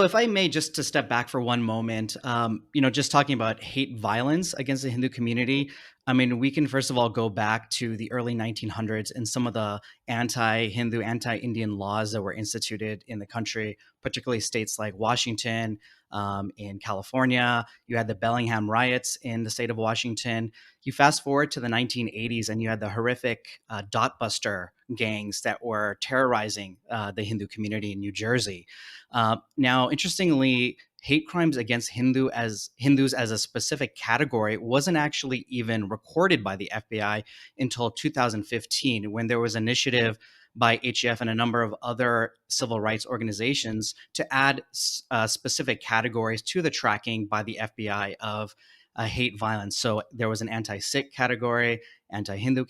So if I may, just to step back for one moment, just talking about hate violence against the Hindu community. I mean, we can first of all go back to the early 1900s and some of the anti-Hindu, anti-Indian laws that were instituted in the country, particularly states like Washington, in California. You had the Bellingham riots in the state of Washington. You fast forward to the 1980s, and you had the horrific Dotbuster gangs that were terrorizing the Hindu community in New Jersey. Now, interestingly, hate crimes against Hindus as a specific category wasn't actually even recorded by the FBI until 2015, when there was an initiative by HEF and a number of other civil rights organizations to add specific categories to the tracking by the FBI of hate violence. So there was an anti-Sikh category, anti-Hindu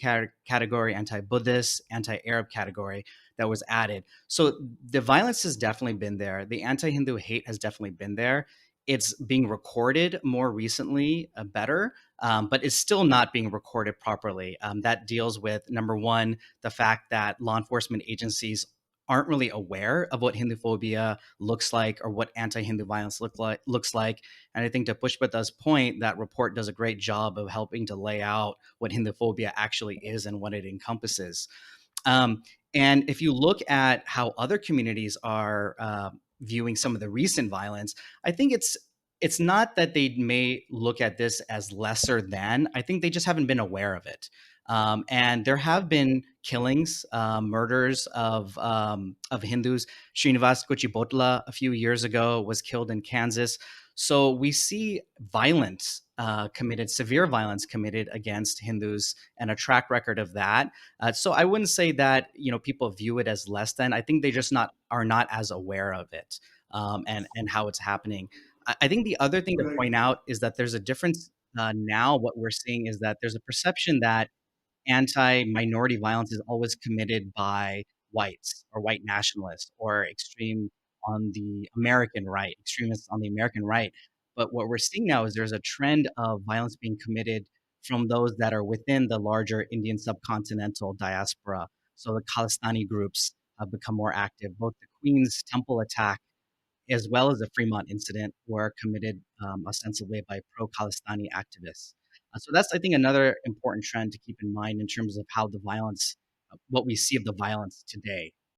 category, anti-Buddhist, anti-Arab category that was added. So the violence has definitely been there. The anti-Hindu hate has definitely been there. It's being recorded more recently, better, but it's still not being recorded properly. That deals with, number one, the fact that law enforcement agencies aren't really aware of what Hinduphobia looks like or what anti-Hindu violence looks like. And I think, to Pushpata's point, that report does a great job of helping to lay out what Hinduphobia actually is and what it encompasses. Um, and if you look at how other communities are viewing some of the recent violence, I think it's not that they may look at this as lesser than. I think they just haven't been aware of it. And there have been killings, murders of Hindus. Srinivas Kuchibhotla a few years ago was killed in Kansas. So we see violence committed, severe violence committed against Hindus, and a track record of that. So I wouldn't say that people view it as less than. I think they just not are not as aware of it, and how it's happening. I think the other thing to Right. point out is that there's a difference now. What we're seeing is that there's a perception that anti-minority violence is always committed by whites or white nationalists or extreme on the American right, extremists on the American right. But what we're seeing now is there's a trend of violence being committed from those that are within the larger Indian subcontinental diaspora. So the Khalistani groups have become more active. Both the Queen's Temple attack as well as the Fremont incident were committed ostensibly by pro-Khalistani activists. So that's, I think, another important trend to keep in mind in terms of how the violence, what we see of the violence today.